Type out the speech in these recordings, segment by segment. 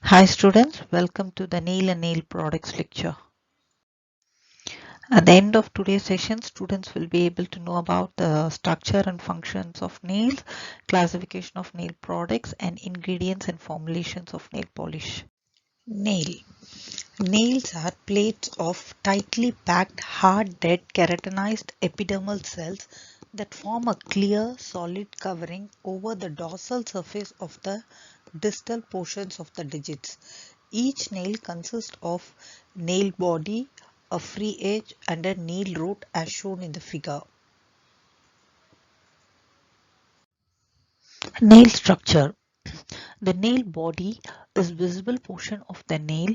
Hi students, welcome to the Nail and Nail Products lecture. At the end of today's session, students will be able to know about the structure and functions of nails, classification of nail products, and ingredients and formulations of nail polish. Nail. Nails are plates of tightly packed, hard, dead, keratinized epidermal cells that form a clear, solid covering over the dorsal surface of the distal portions of the digits. Each nail consists of nail body, a free edge, and a nail root as shown in the figure. Nail structure. The nail body is visible portion of the nail.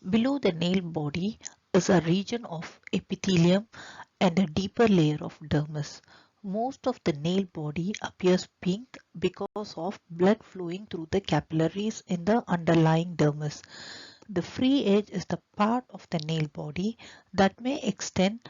Below the nail body is a region of epithelium and a deeper layer of dermis. Most of the nail body appears pink because of blood flowing through the capillaries in the underlying dermis. The free edge is the part of the nail body that may extend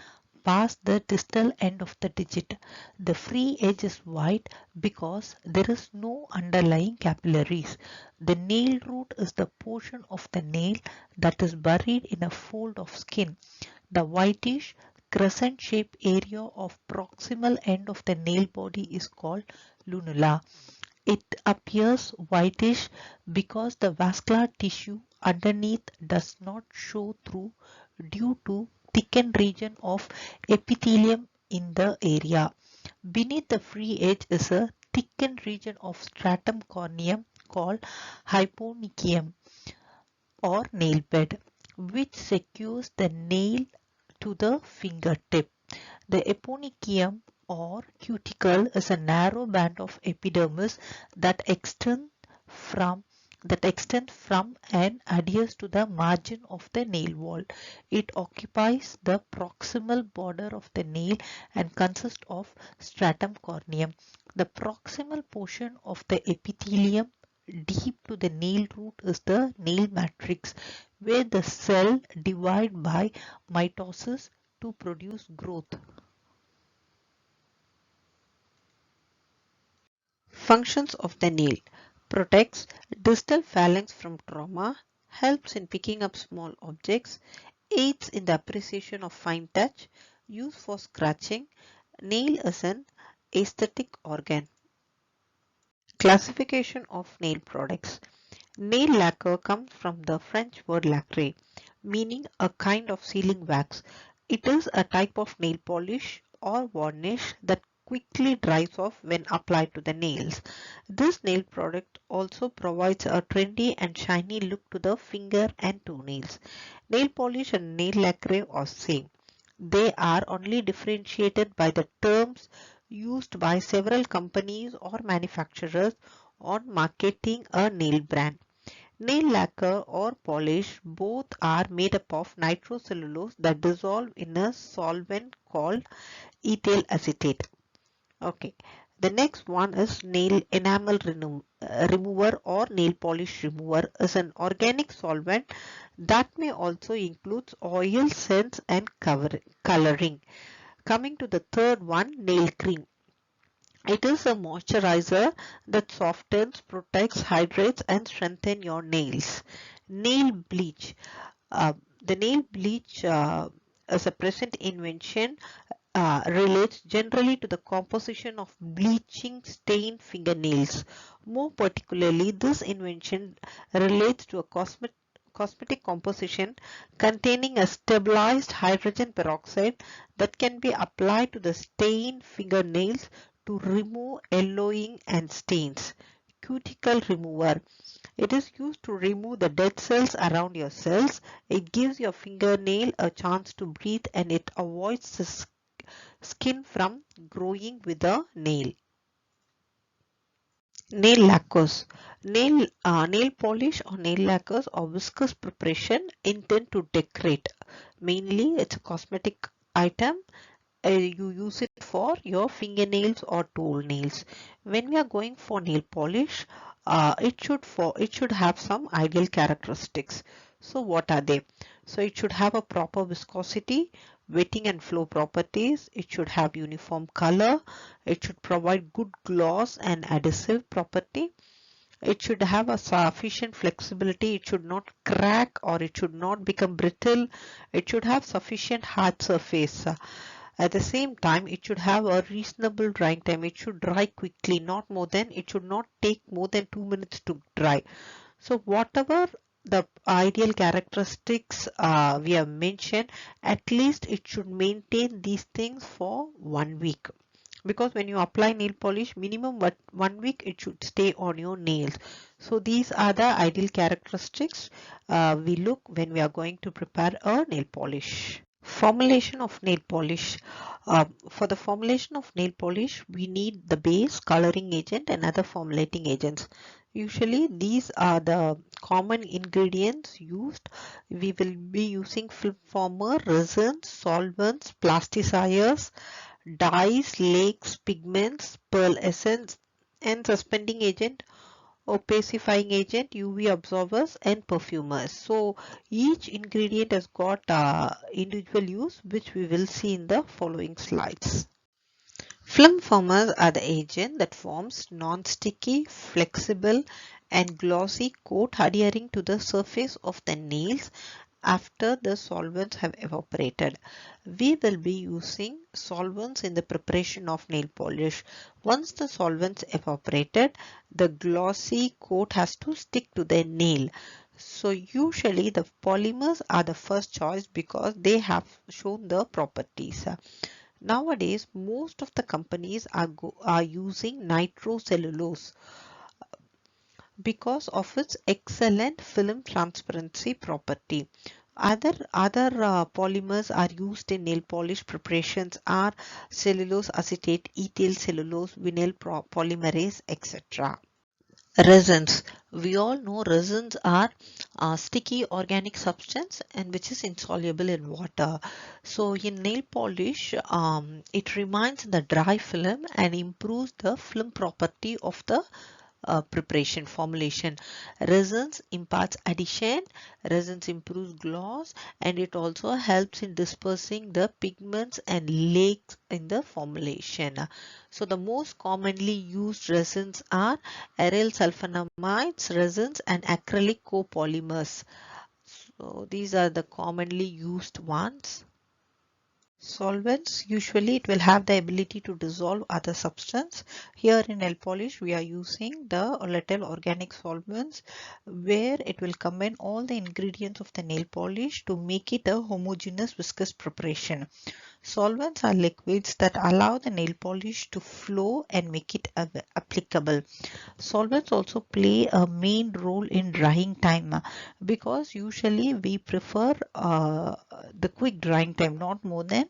past the distal end of the digit. The free edge is white because there is no underlying capillaries. The nail root is the portion of the nail that is buried in a fold of skin. The whitish crescent-shaped area of proximal end of the nail body is called lunula. It appears whitish because the vascular tissue underneath does not show through due to thickened region of epithelium in the area. Beneath the free edge is a thickened region of stratum corneum called hyponychium or nail bed, which secures the nail to the fingertip. The eponychium or cuticle is a narrow band of epidermis that extends from and adheres to the margin of the nail wall. It occupies the proximal border of the nail and consists of stratum corneum. The proximal portion of the epithelium deep to the nail root is the nail matrix, where the cell divide by mitosis to produce growth. Functions of the nail: protects distal phalanx from trauma, helps in picking up small objects, aids in the appreciation of fine touch, used for scratching. Nail is an aesthetic organ. Classification of nail products. Nail lacquer comes from the French word lacquer, meaning a kind of sealing wax. It is a type of nail polish or varnish that quickly dries off when applied to the nails. This nail product also provides a trendy and shiny look to the finger and toenails. Nail polish and nail lacquer are same. They are only differentiated by the terms used by several companies or manufacturers on marketing a nail brand. Nail lacquer or polish both are made up of nitrocellulose that dissolve in a solvent called ethyl acetate. Okay. The next one is nail enamel remover or nail polish remover is an organic solvent that may also include oil, scents and coloring. Coming to the third one, nail cream. It is a moisturizer that softens, protects, hydrates and strengthens your nails. Nail bleach. The nail bleach is a present invention relates generally to the composition of bleaching stained fingernails. More particularly, this invention relates to a cosmetic composition containing a stabilized hydrogen peroxide that can be applied to the stained fingernails to remove yellowing and stains. Cuticle remover. It is used to remove the dead cells around your cells. It gives your fingernail a chance to breathe and it avoids the skin from growing with the nail. Nail lacquers. Nail polish or nail lacquers or viscous preparation intended to decorate. Mainly it's a cosmetic item. You use it for your fingernails or toenails. When we are going for nail polish, it should have some ideal characteristics. So what are they? So it should have a proper viscosity, wetting and flow properties. It should have uniform color. It should provide good gloss and adhesive property. It should have a sufficient flexibility. It should not crack or it should not become brittle. It should have sufficient hard surface. At the same time, it should have a reasonable drying time. It should dry quickly, not more than, it should not take more than 2 minutes to dry. So whatever the ideal characteristics we have mentioned, at least it should maintain these things for 1 week. Because when you apply nail polish, minimum 1 week it should stay on your nails. So these are the ideal characteristics we look when we are going to prepare a nail polish. Formulation of nail polish. For the formulation of nail polish, we need the base, coloring agent and other formulating agents. Usually these are the common ingredients used. We will be using film former, resins, solvents, plasticizers, dyes, lakes, pigments, pearl essence and suspending agent, opacifying agent, UV absorbers and perfumers. So each ingredient has got individual use, which we will see in the following slides. Film formers are the agent that forms non-sticky, flexible and glossy coat adhering to the surface of the nails after the solvents have evaporated. We will be using solvents in the preparation of nail polish. Once the solvents evaporated, the glossy coat has to stick to the nail. So usually the polymers are the first choice because they have shown the properties. Nowadays, most of the companies are using nitrocellulose because of its excellent film transparency property. Other polymers are used in nail polish preparations are cellulose acetate, ethyl cellulose, vinyl polymerase, etc. Resins. We all know resins are a sticky organic substance and which is insoluble in water. So in nail polish, it remains in the dry film and improves the film property of the preparation formulation. Resins imparts addition, resins improves gloss and it also helps in dispersing the pigments and lakes in the formulation. So the most commonly used resins are aryl sulfonamides resins and acrylic copolymers. So these are the commonly used ones. Solvents, usually it will have the ability to dissolve other substance. Here in nail polish we are using the volatile organic solvents where it will combine all the ingredients of the nail polish to make it a homogeneous viscous preparation. Solvents are liquids that allow the nail polish to flow and make it applicable. Solvents also play a main role in drying time because usually we prefer the quick drying time, not more than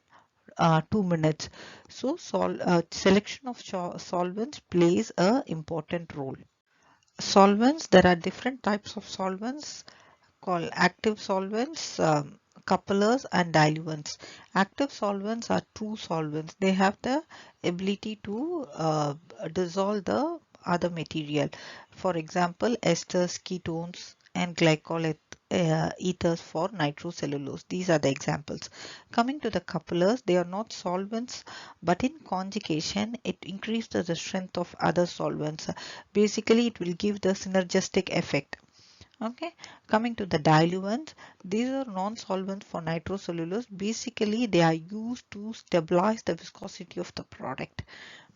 2 minutes. So selection of solvents plays a important role. Solvents, there are different types of solvents called active solvents, couplers and diluents. Active solvents are true solvents. They have the ability to dissolve the other material. For example, esters, ketones and glycol ethers for nitrocellulose. These are the examples. Coming to the couplers, they are not solvents, but in conjugation, it increases the strength of other solvents. Basically, it will give the synergistic effect. Okay, coming to the diluents, these are non-solvents for nitrocellulose. Basically, they are used to stabilize the viscosity of the product.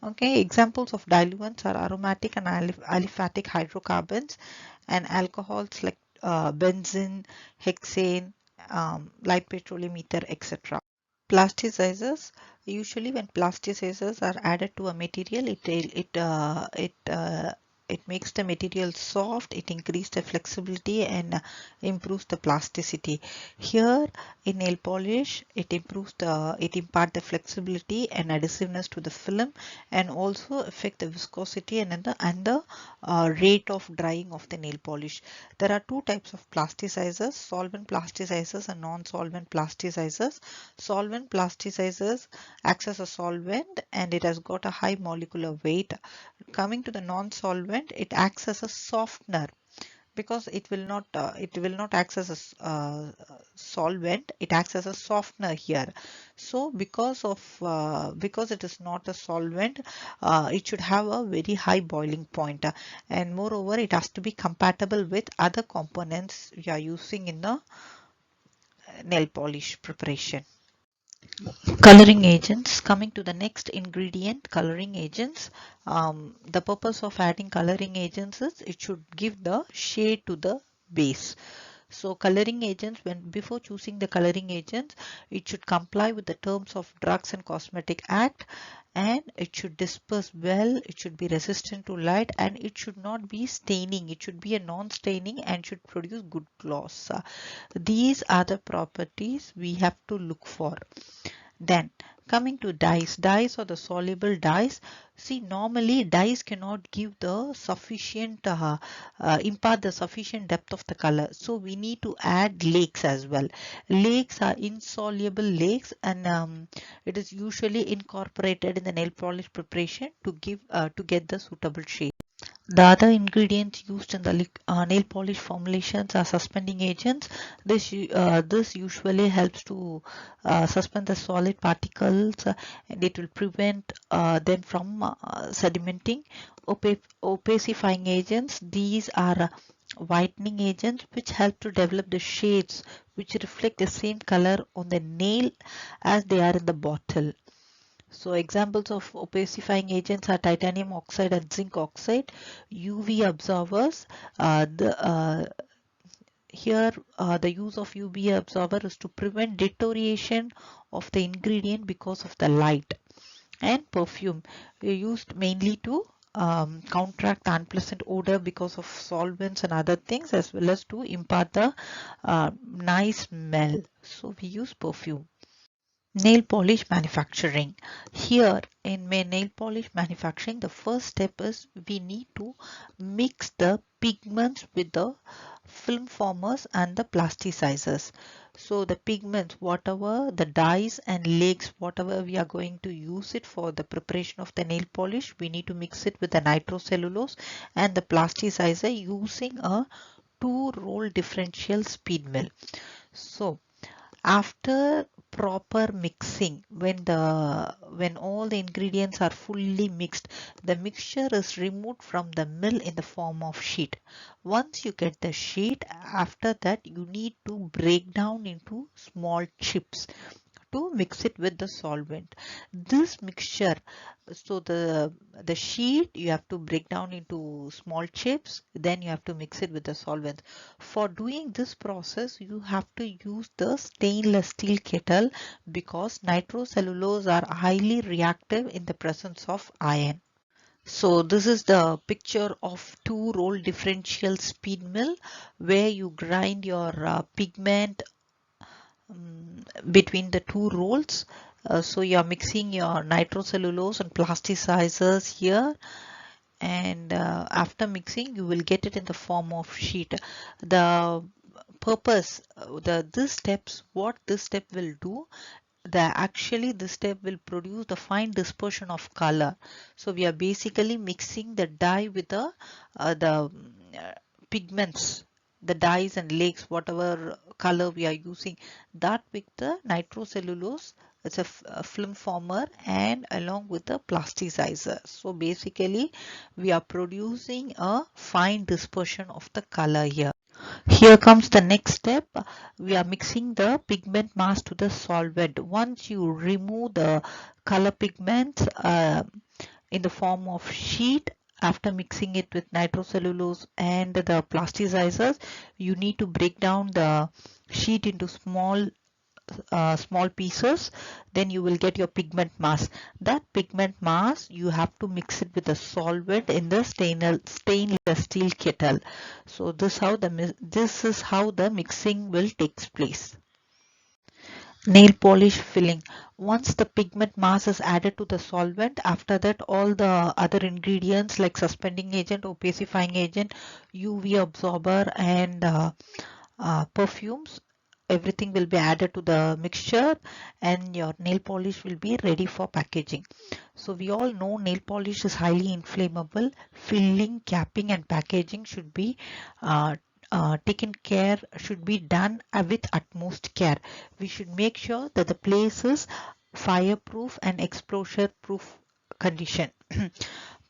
Okay, examples of diluents are aromatic and aliphatic hydrocarbons and alcohols like benzene, hexane, light petroleum ether, etc. Plasticizers. Usually, when plasticizers are added to a material, it makes the material soft, it increases the flexibility and improves the plasticity. Here in nail polish, it imparts the flexibility and adhesiveness to the film and also affect the viscosity and the rate of drying of the nail polish. There are two types of plasticizers, solvent plasticizers and non-solvent plasticizers. Solvent plasticizers acts as a solvent and it has got a high molecular weight. Coming to the non-solvent, it acts as a softener. because it will not act as a solvent. It acts as a softener here. So because it is not a solvent, it should have a very high boiling point, and moreover it has to be compatible with other components we are using in the nail polish preparation. Coloring agents. Coming to the next ingredient, coloring agents. The purpose of adding coloring agents is it should give the shade to the base. So coloring agents, when before choosing the coloring agents, it should comply with the terms of Drugs and Cosmetic Act, and it should disperse well, it should be resistant to light, and it should not be staining. It should be a non-staining and should produce good gloss. These are the properties we have to look for. Then coming to dyes, dyes or the soluble dyes. See, normally dyes cannot give the sufficient, impart the sufficient depth of the color. So we need to add lakes as well. Lakes are insoluble lakes, and it is usually incorporated in the nail polish preparation to give to get the suitable shade. The other ingredients used in the nail polish formulations are suspending agents. This usually helps to suspend the solid particles, and it will prevent them from sedimenting. Opacifying agents. These are whitening agents which help to develop the shades which reflect the same color on the nail as they are in the bottle. So examples of opacifying agents are titanium oxide and zinc oxide. UV absorbers. Here the use of UV absorber is to prevent deterioration of the ingredient because of the light. And perfume, used mainly to counteract the unpleasant odor because of solvents and other things, as well as to impart the nice smell. So we use perfume. Nail polish manufacturing. Here in nail polish manufacturing, the first step is we need to mix the pigments with the film formers and the plasticizers. So the pigments, whatever the dyes and lakes, whatever we are going to use it for the preparation of the nail polish, we need to mix it with the nitrocellulose and the plasticizer using a two-roll differential speed mill. So after proper mixing, when all the ingredients are fully mixed, the mixture is removed from the mill in the form of sheet. Once you get the sheet, after that you need to break down into small chips to mix it with the solvent. This mixture, so the sheet you have to break down into small chips, then you have to mix it with the solvent. For doing this process, you have to use the stainless steel kettle because nitrocellulose are highly reactive in the presence of iron. So this is the picture of two-roll differential speed mill where you grind your pigment between the two rolls. So you're mixing your nitrocellulose and plasticizers here, and after mixing you will get it in the form of sheet. The purpose, this steps, what this step will do, actually this step will produce the fine dispersion of color. So we are basically mixing the dye with the pigments, the dyes and lakes, whatever color we are using, that with the nitrocellulose. It's a film former and along with the plasticizer. So basically we are producing a fine dispersion of the color here. Here comes the next step. We are mixing the pigment mass to the solvent. Once you remove the color pigments in the form of sheet, after mixing it with nitrocellulose and the plasticizers, you need to break down the sheet into small pieces. Then you will get your pigment mass. That pigment mass you have to mix it with the solvent in the stainless steel kettle. So this is how the mixing will take place. Nail polish filling. Once the pigment mass is added to the solvent, after that all the other ingredients like suspending agent, opacifying agent, UV absorber, and perfumes, everything will be added to the mixture, and your nail polish will be ready for packaging. So we all know nail polish is highly inflammable. Filling, capping and packaging should be taken care should be done with utmost care. We should make sure that the place is fireproof and exposure proof condition.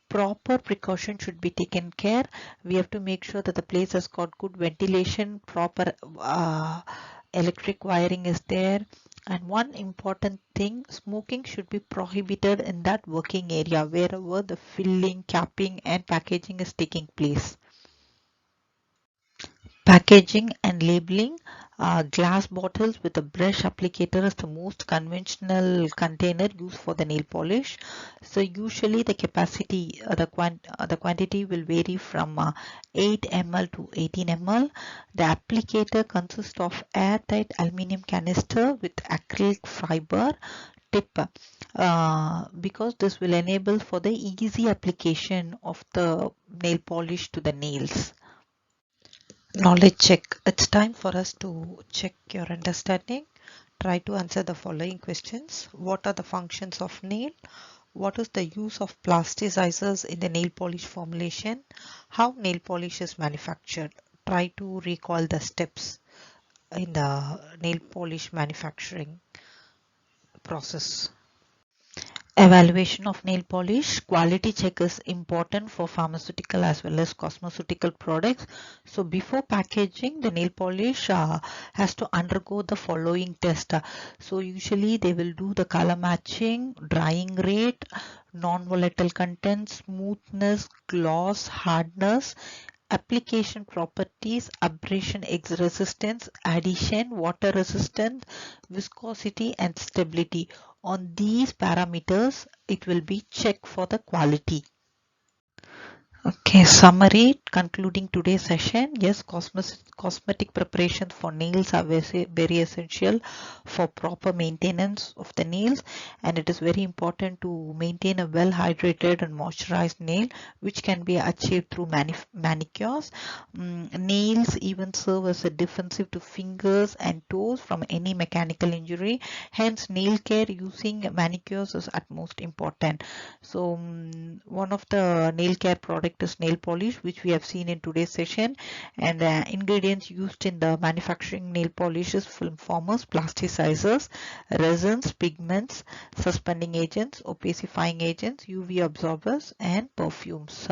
Proper precaution should be taken care. We have to make sure that the place has got good ventilation, proper electric wiring is there. And one important thing, smoking should be prohibited in that working area wherever the filling, capping and packaging is taking place. Packaging and labeling. Glass bottles with a brush applicator is the most conventional container used for the nail polish. So usually the capacity, the quantity will vary from 8 ml to 18 ml. The applicator consists of airtight aluminum canister with acrylic fiber tip, because this will enable for the easy application of the nail polish to the nails. Knowledge check. It's time for us to check your understanding. Try to answer the following questions. What are the functions of nail? What is the use of plasticizers in the nail polish formulation? How nail polish is manufactured? Try to recall the steps in the nail polish manufacturing process. Evaluation of nail polish. Quality check is important for pharmaceutical as well as cosmeceutical products. So before packaging, the nail polish has to undergo the following test. So usually they will do the color matching, drying rate, non-volatile content, smoothness, gloss, hardness, application properties, abrasion resistance, adhesion, water resistance, viscosity and stability. On these parameters, it will be checked for the quality. Okay, summary concluding today's session. Yes, cosmetic preparations for nails are very essential for proper maintenance of the nails, and it is very important to maintain a well hydrated and moisturized nail, which can be achieved through manicures. Nails even serve as a defensive to fingers and toes from any mechanical injury. Hence, nail care using manicures is utmost important. So, one of the nail care product is nail polish, which we have seen in today's session, and the ingredients used in the manufacturing nail polish is film formers, plasticizers, resins, pigments, suspending agents, opacifying agents, UV absorbers and perfumes.